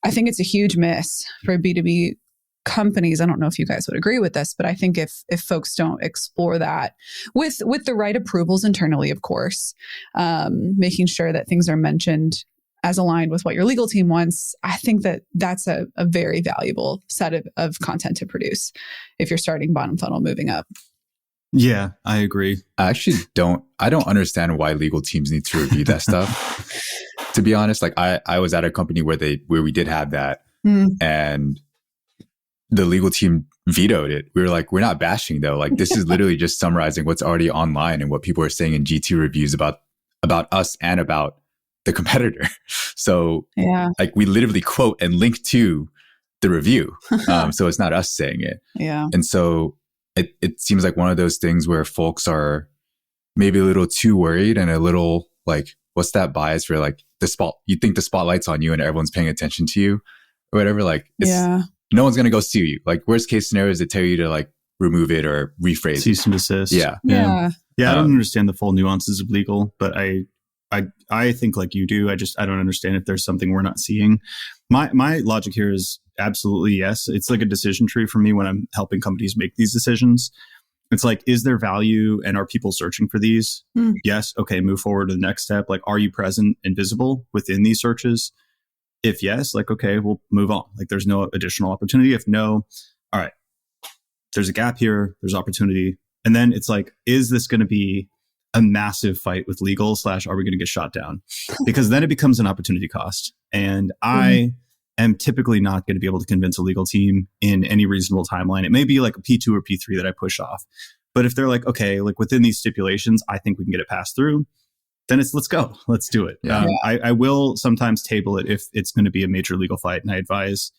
I think it's a huge miss for B2B companies. I don't know if you guys would agree with this, but I think if folks don't explore that with the right approvals internally, of course, making sure that things are mentioned as aligned with what your legal team wants, I think that's a very valuable set of content to produce if you're starting bottom funnel moving up. Yeah, I agree. I actually don't understand why legal teams need to review that stuff. To be honest, like I was at a company where we did have that and the legal team vetoed it. We were like, we're not bashing though. Like this is literally just summarizing what's already online and what people are saying in G2 reviews about us and about the competitor. So like we literally quote and link to the review. So it's not us saying it. Yeah. And so it seems like one of those things where folks are maybe a little too worried and a little like, what's that bias where like you think the spotlight's on you and everyone's paying attention to you or whatever. Like no one's going to go sue you. Like worst case scenario is they tell you to like remove it or rephrase cease and desist. Yeah. I don't understand the full nuances of legal, but I think like you do. I don't understand if there's something we're not seeing. My logic here is absolutely yes. It's like a decision tree for me when I'm helping companies make these decisions. It's like, is there value and are people searching for these? Yes. Okay, move forward to the next step. Like, are you present and visible within these searches? If yes, like, okay, we'll move on. Like, there's no additional opportunity. If no, all right, there's a gap here, there's opportunity. And then it's like, is this going to be a massive fight with legal / are we going to get shot down? Because then it becomes an opportunity cost. And I am typically not going to be able to convince a legal team in any reasonable timeline. It may be like a P2 or P3 that I push off. But if they're like, okay, like within these stipulations, I think we can get it passed through, then it's, let's go, let's do it. I will sometimes table it if it's going to be a major legal fight. And I advise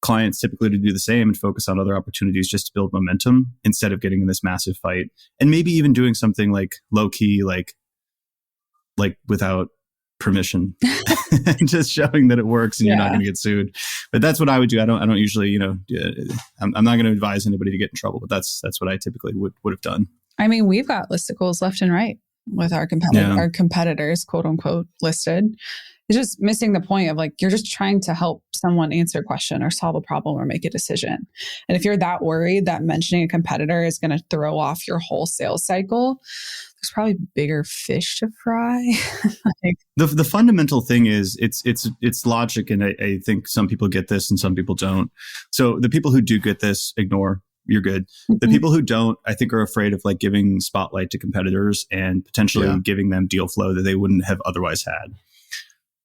clients typically to do the same and focus on other opportunities just to build momentum instead of getting in this massive fight. And maybe even doing something like low key, like without permission, just showing that it works and you're not going to get sued. But that's what I would do. I don't usually, I'm not going to advise anybody to get in trouble, but that's what I typically would have done. I mean, we've got listicles left and right with our competitors, quote unquote, listed. It's just missing the point of like, you're just trying to help someone answer a question or solve a problem or make a decision. And if you're that worried that mentioning a competitor is going to throw off your whole sales cycle, there's probably bigger fish to fry. The fundamental thing is it's logic. And I think some people get this and some people don't. So the people who do get this, ignore. You're good. The people who don't, I think, are afraid of like giving spotlight to competitors and potentially giving them deal flow that they wouldn't have otherwise had.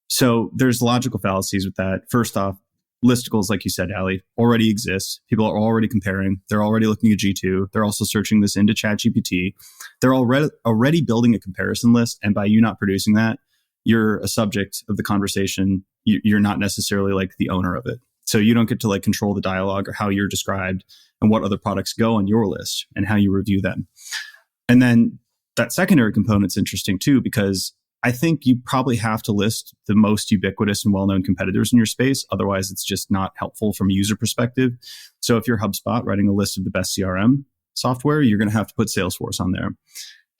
So there's logical fallacies with that. First off, listicles, like you said, Ali, already exist. People are already comparing. They're already looking at G2. They're also searching this into ChatGPT. They're already building a comparison list. And by you not producing that, you're a subject of the conversation. You're not necessarily like the owner of it. So you don't get to like control the dialogue or how you're described and what other products go on your list and how you review them. And then that secondary component's interesting too, because I think you probably have to list the most ubiquitous and well-known competitors in your space. Otherwise, it's just not helpful from a user perspective. So if you're HubSpot writing a list of the best CRM software, you're going to have to put Salesforce on there.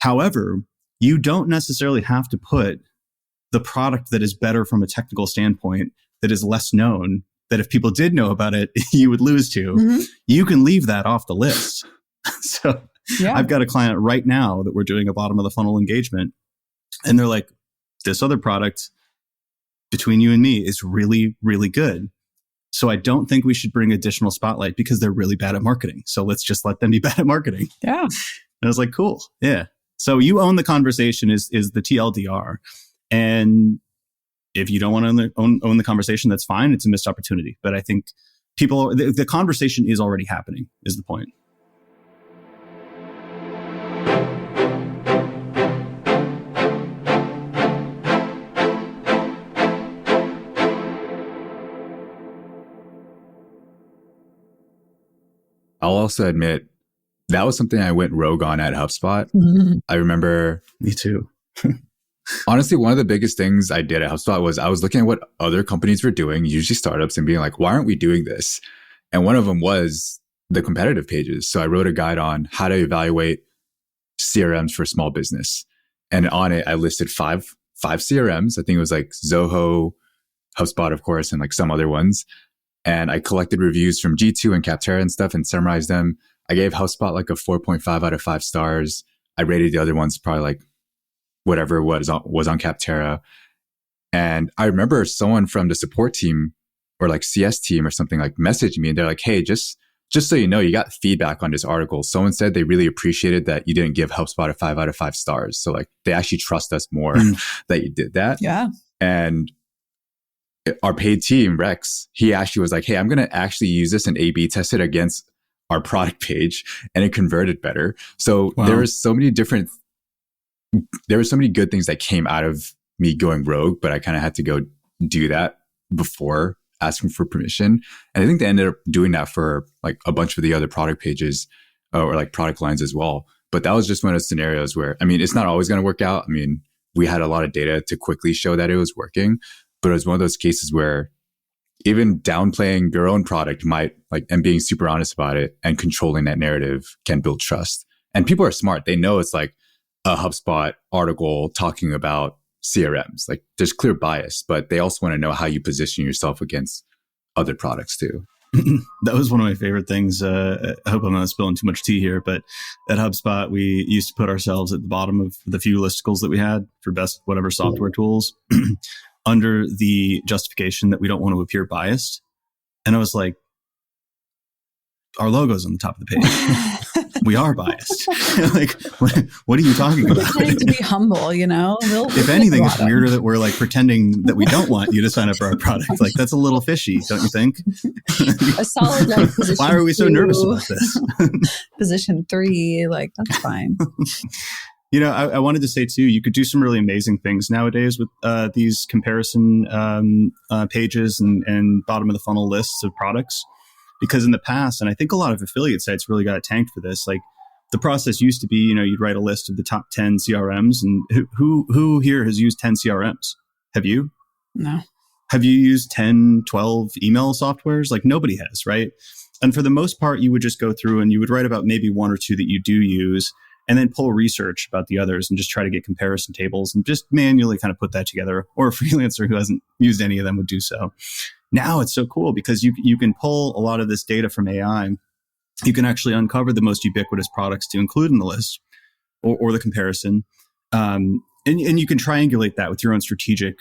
However, you don't necessarily have to put the product that is better from a technical standpoint, that is less known, that if people did know about it, you would lose to. You can leave that off the list. So I've got a client right now that we're doing a bottom of the funnel engagement. And they're like, this other product between you and me is really, really good. So I don't think we should bring additional spotlight because they're really bad at marketing. So let's just let them be bad at marketing. Yeah. And I was like, cool. Yeah. So you own the conversation is the TLDR. And if you don't want to own the conversation, that's fine. It's a missed opportunity. But I think the conversation is already happening is the point. I'll also admit that was something I went rogue on at HubSpot. I remember. Me too. Honestly, one of the biggest things I did at HubSpot was I was looking at what other companies were doing, usually startups, and being like, why aren't we doing this? And one of them was the competitive pages. So I wrote a guide on how to evaluate CRMs for small business. And on it, I listed five CRMs. I think it was like Zoho, HubSpot, of course, and like some other ones. And I collected reviews from G2 and Capterra and stuff and summarized them. I gave HubSpot like a 4.5 out of 5 stars. I rated the other ones probably like whatever was on Capterra. And I remember someone from the support team or like CS team or something like messaged me and they're like, hey, just so you know, you got feedback on this article. Someone said they really appreciated that you didn't give HubSpot a 5 out of 5 stars. So like they actually trust us more that you did that. Yeah. And our paid team, Rex, he actually was like, hey, I'm going to actually use this and A/B test it against our product page, and it converted better. So there were so many good things that came out of me going rogue, but I kind of had to go do that before asking for permission. And I think they ended up doing that for like a bunch of the other product pages or like product lines as well. But that was just one of those scenarios where, I mean, it's not always going to work out. I mean, we had a lot of data to quickly show that it was working. But it was one of those cases where even downplaying your own product might like, and being super honest about it and controlling that narrative can build trust. And people are smart. They know it's like a HubSpot article talking about CRMs. Like there's clear bias, but they also want to know how you position yourself against other products too. That was one of my favorite things. I hope I'm not spilling too much tea here, but at HubSpot, we used to put ourselves at the bottom of the few listicles that we had for best whatever software tools under the justification that we don't want to appear biased. And I was like, our logo's on the top of the page. We are biased. Like, what are you talking about? We're trying to be humble, you know? If anything, it's weirder that we're like pretending that we don't want you to sign up for our product. Like, that's a little fishy, don't you think? A solid like position. Why are we so nervous about this? Position 3, like, that's fine. You know, I wanted to say too, you could do some really amazing things nowadays with these comparison pages and bottom of the funnel lists of products. Because in the past, and I think a lot of affiliate sites really got tanked for this, like the process used to be, you know, you'd write a list of the top 10 CRMs, and who here has used 10 CRMs? Have you? No. Have you used 10, 12 email softwares? Like nobody has, right? And for the most part, you would just go through and you would write about maybe one or two that you do use, and then pull research about the others and just try to get comparison tables and just manually kind of put that together. Or a freelancer who hasn't used any of them would do so. Now it's so cool because you can pull a lot of this data from AI. You can actually uncover the most ubiquitous products to include in the list or the comparison. And you can triangulate that with your own strategic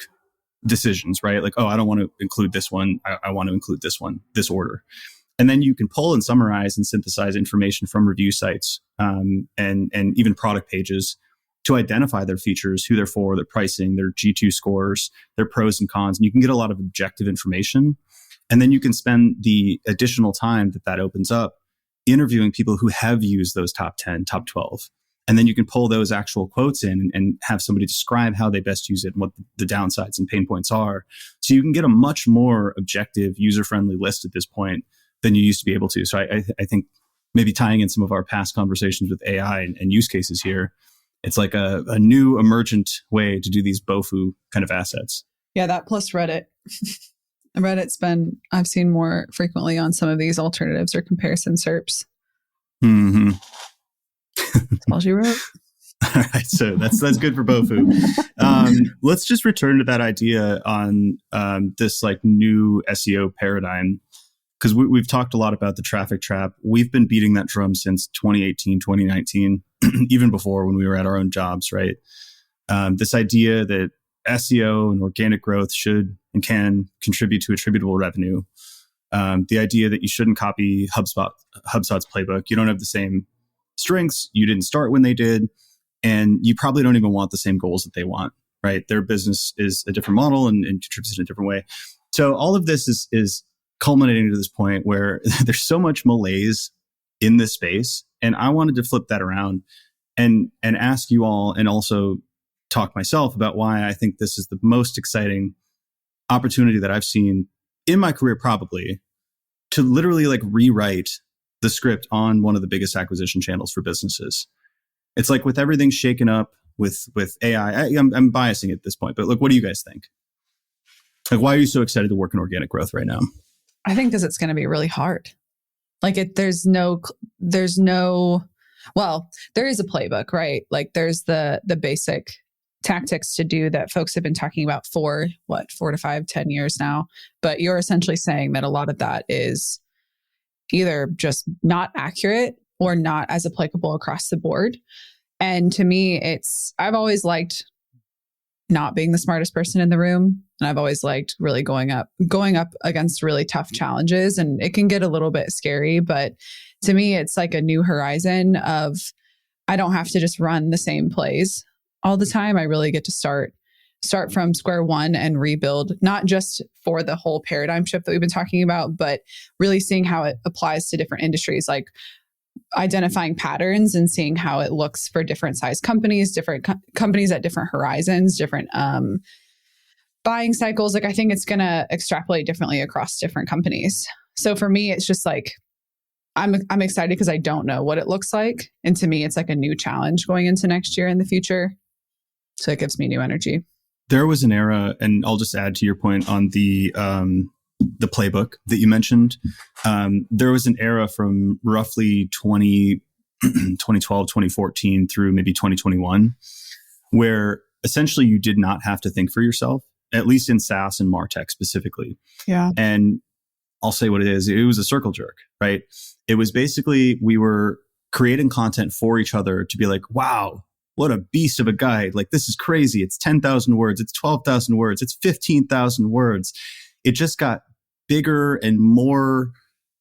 decisions, right? Like, oh, I don't want to include this one. I want to include this one, this order. And then you can pull and summarize and synthesize information from review sites and even product pages to identify their features, who they're for, their pricing, their G2 scores, their pros and cons. And you can get a lot of objective information. And then you can spend the additional time that opens up interviewing people who have used those top 10, top 12. And then you can pull those actual quotes in and have somebody describe how they best use it and what the downsides and pain points are. So you can get a much more objective, user-friendly list at this point than you used to be able to. So I think maybe tying in some of our past conversations with AI and use cases here, it's like a new emergent way to do these BOFU kind of assets. Yeah, that plus Reddit. Reddit's been, I've seen more frequently on some of these alternatives or comparison SERPs. Mm-hmm. That's all she wrote. All right, so that's good for BOFU. Let's just return to that idea on this like new SEO paradigm, because we've talked a lot about the traffic trap. We've been beating that drum since 2018, 2019, even before when we were at our own jobs, right? This idea that SEO and organic growth should and can contribute to attributable revenue. The idea that you shouldn't copy HubSpot's playbook. You don't have the same strengths. You didn't start when they did. And you probably don't even want the same goals that they want, right? Their business is a different model and contributes in a different way. So all of this is culminating to this point where there's so much malaise in this space. And I wanted to flip that around and ask you all, and also talk myself about why I think this is the most exciting opportunity that I've seen in my career, probably, to literally like rewrite the script on one of the biggest acquisition channels for businesses. It's like with everything shaken up with AI, I'm biasing at this point, but look, what do you guys think? Like, why are you so excited to work in organic growth right now? I think because it's going to be really hard. Like there is a playbook, right? Like there's the basic tactics to do that folks have been talking about for 4 to 5, 10 years now. But you're essentially saying that a lot of that is either just not accurate or not as applicable across the board. And to me, I've always liked not being the smartest person in the room. And I've always liked really going up against really tough challenges. And it can get a little bit scary, but to me, it's like a new horizon of, I don't have to just run the same plays all the time. I really get to start from square one and rebuild, not just for the whole paradigm shift that we've been talking about, but really seeing how it applies to different industries, like identifying patterns and seeing how it looks for different size companies, different companies at different horizons, different buying cycles. Like I think it's going to extrapolate differently across different companies. So for me, it's just like, I'm excited because I don't know what it looks like. And to me, it's like a new challenge going into next year in the future. So it gives me new energy. There was an era, and I'll just add to your point on the playbook that you mentioned. There was an era from roughly 2012, 2014 through maybe 2021, where essentially you did not have to think for yourself, at least in SaaS and MarTech specifically. Yeah. And I'll say what it is. It was a circle jerk, right? It was basically, we were creating content for each other to be like, wow, what a beast of a guide. Like, this is crazy. It's 10,000 words. It's 12,000 words. It's 15,000 words. It just got bigger and more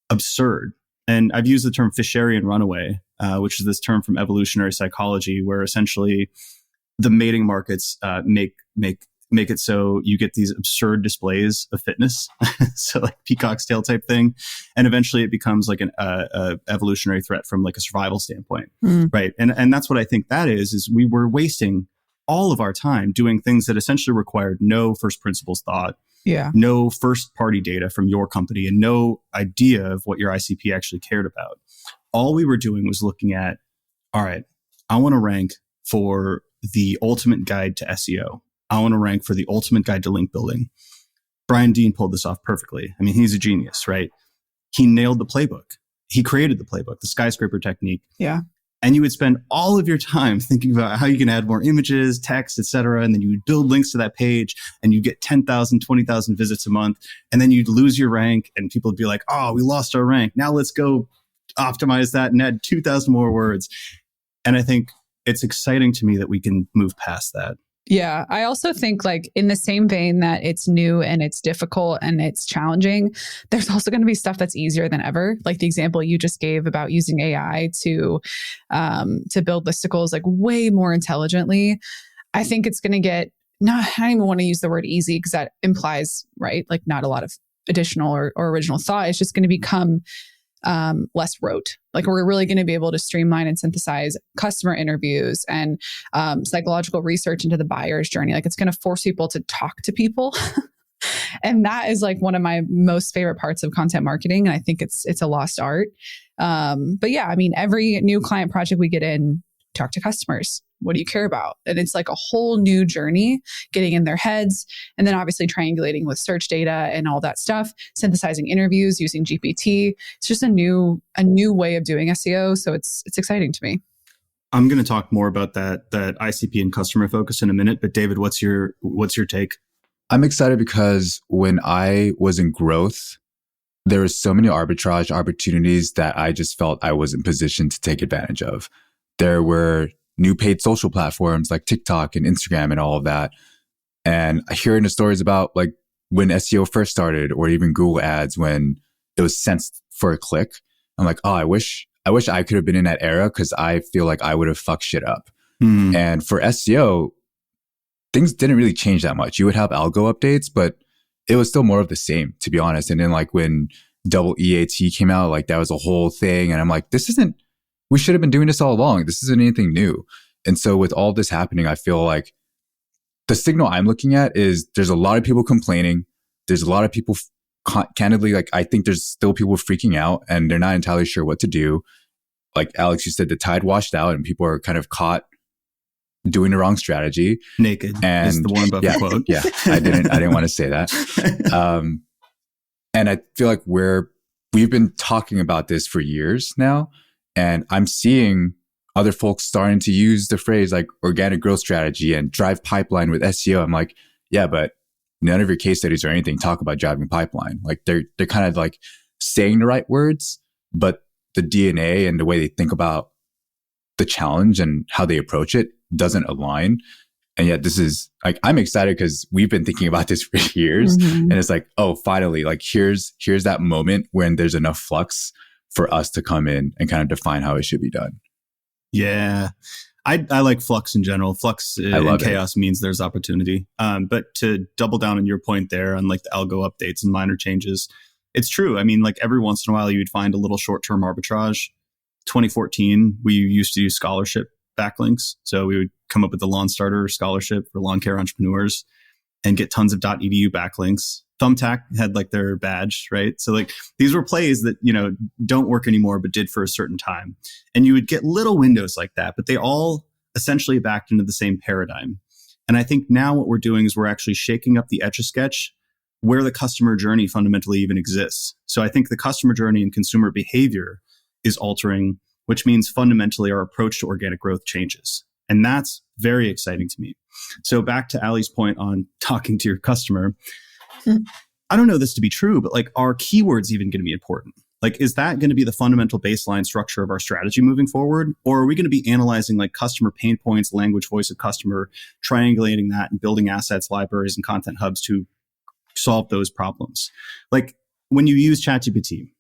absurd. And I've used the term Fisherian runaway, which is this term from evolutionary psychology, where essentially the mating markets make it so you get these absurd displays of fitness, so like peacock's tail type thing, and eventually it becomes like an evolutionary threat from like a survival standpoint, right? And that's what I think that is we were wasting all of our time doing things that essentially required no first principles thought, no first party data from your company, and no idea of what your ICP actually cared about. All we were doing was looking at, all right, I want to rank for the ultimate guide to SEO. I want to rank for the ultimate guide to link building. Brian Dean pulled this off perfectly. I mean, he's a genius, right? He nailed the playbook. He created the playbook, the skyscraper technique. Yeah. And you would spend all of your time thinking about how you can add more images, text, etc. And then you would build links to that page and you get 10,000, 20,000 visits a month. And then you'd lose your rank and people would be like, oh, we lost our rank. Now let's go optimize that and add 2,000 more words. And I think it's exciting to me that we can move past that. Yeah. I also think, like, in the same vein that it's new and it's difficult and it's challenging, there's also going to be stuff that's easier than ever. Like the example you just gave about using AI to build listicles like way more intelligently. I think it's going to get, I don't even want to use the word easy because that implies, right, like not a lot of additional or original thought. It's just going to become less rote. Like, we're really going to be able to streamline and synthesize customer interviews and psychological research into the buyer's journey. Like, it's going to force people to talk to people. And that is like one of my most favorite parts of content marketing. And I think it's a lost art. But yeah, I mean, every new client project we get in, talk to customers. What do you care about? And it's like a whole new journey getting in their heads. And then obviously triangulating with search data and all that stuff, synthesizing interviews using GPT. It's just a new way of doing SEO. So it's exciting to me. I'm going to talk more about that ICP and customer focus in a minute. But David, what's your take? I'm excited because when I was in growth, there was so many arbitrage opportunities that I just felt I wasn't positioned to take advantage of. There were new paid social platforms like TikTok and Instagram and all of that. And I hear in the stories about like when SEO first started, or even Google ads when it was cents for a click. I'm like, oh, I wish I could have been in that era because I feel like I would have fucked shit up. And for SEO, things didn't really change that much. You would have algo updates, but it was still more of the same, to be honest. And then like when double EAT came out, like that was a whole thing. And I'm like, we should have been doing this all along. This isn't anything new. And so with all this happening, I feel like the signal I'm looking at is there's a lot of people complaining. There's a lot of people candidly, like I think there's still people freaking out and they're not entirely sure what to do. Like Alex, you said, the tide washed out and people are kind of caught doing the wrong strategy. Naked and is the Warren Buffett quote. Yeah, I didn't want to say that. And I feel like we've been talking about this for years now. And I'm seeing other folks starting to use the phrase like organic growth strategy and drive pipeline with SEO. I'm like, yeah, but none of your case studies or anything talk about driving pipeline. Like they're kind of like saying the right words, but the DNA and the way they think about the challenge and how they approach it doesn't align. And yet this is like, I'm excited because we've been thinking about this for years. And it's like, oh, finally, like here's that moment when there's enough flux for us to come in and kind of define how it should be done. Yeah. I like flux in general. Flux in chaos means there's opportunity. But to double down on your point there on like the algo updates and minor changes, it's true. I mean, like every once in a while you'd find a little short-term arbitrage. 2014, we used to use scholarship backlinks. So we would come up with the Lawn Starter Scholarship for lawn care entrepreneurs and get tons of .edu backlinks. Thumbtack had like their badge, right? So like these were plays that, don't work anymore, but did for a certain time. And you would get little windows like that, but they all essentially backed into the same paradigm. And I think now what we're doing is we're actually shaking up the Etch-a-Sketch where the customer journey fundamentally even exists. So I think the customer journey and consumer behavior is altering, which means fundamentally our approach to organic growth changes. And that's very exciting to me. So back to Ali's point on talking to your customer, I don't know this to be true, but like, are keywords even going to be important? Like, is that going to be the fundamental baseline structure of our strategy moving forward? Or are we going to be analyzing like customer pain points, language, voice of customer, triangulating that and building assets, libraries, and content hubs to solve those problems? Like when you use ChatGPT,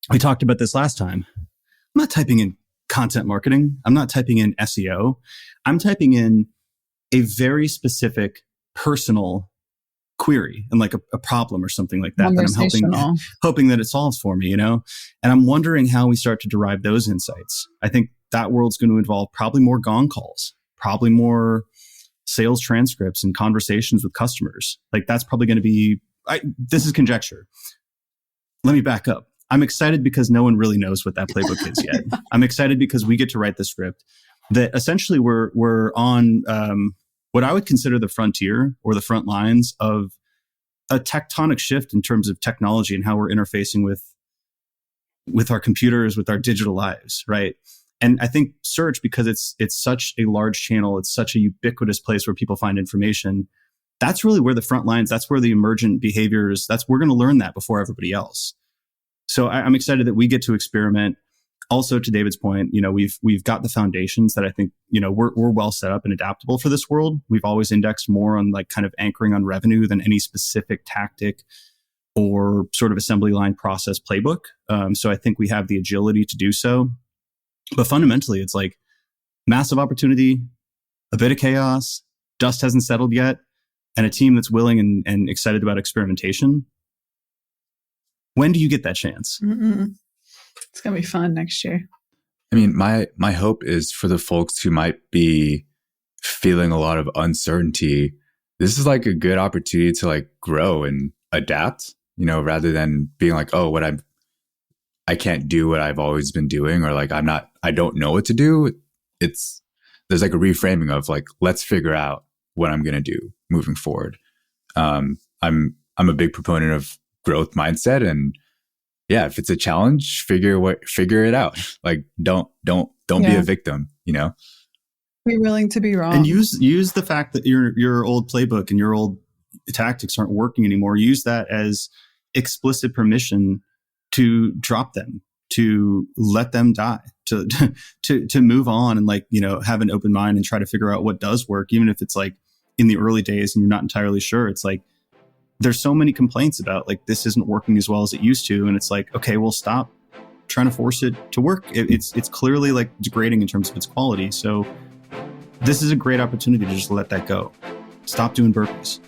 we talked about this last time. I'm not typing in content marketing. I'm not typing in SEO. I'm typing in a very specific personal query and like a problem or something like that I'm hoping that it solves for me, and I'm wondering how we start to derive those insights. I think that world's going to involve probably more gong calls, probably more sales transcripts and conversations with customers. Like that's probably going to be, this is conjecture. Let me back up. I'm excited because no one really knows what that playbook is yet. I'm excited because we get to write the script that essentially we're on what I would consider the frontier or the front lines of a tectonic shift in terms of technology and how we're interfacing with our computers, with our digital lives, right? And I think search, because it's such a large channel, it's such a ubiquitous place where people find information. That's really where the front lines, that's where the emergent behaviors, we're going to learn that before everybody else. So I'm excited that we get to experiment. Also, to David's point, we've got the foundations that I think, we're well set up and adaptable for this world. We've always indexed more on like kind of anchoring on revenue than any specific tactic or sort of assembly line process playbook. So I think we have the agility to do so. But fundamentally, it's like massive opportunity, a bit of chaos, dust hasn't settled yet, and a team that's willing and excited about experimentation. When do you get that chance? It's going to be fun next year. I mean, my hope is for the folks who might be feeling a lot of uncertainty. This is like a good opportunity to like grow and adapt, rather than being like, oh, I can't do what I've always been doing, or like I don't know what to do. There's like a reframing of like, let's figure out what I'm going to do moving forward. I'm a big proponent of growth mindset, and yeah, if it's a challenge, figure it out. Like don't be a victim, Be willing to be wrong. And use the fact that your old playbook and your old tactics aren't working anymore. Use that as explicit permission to drop them, to let them die, to move on and like, have an open mind and try to figure out what does work, even if it's like in the early days and you're not entirely sure. It's like there's so many complaints about like this isn't working as well as it used to, and it's like, okay, well, stop trying to force it to work. It's clearly like degrading in terms of its quality. So this is a great opportunity to just let that go. Stop doing burpees.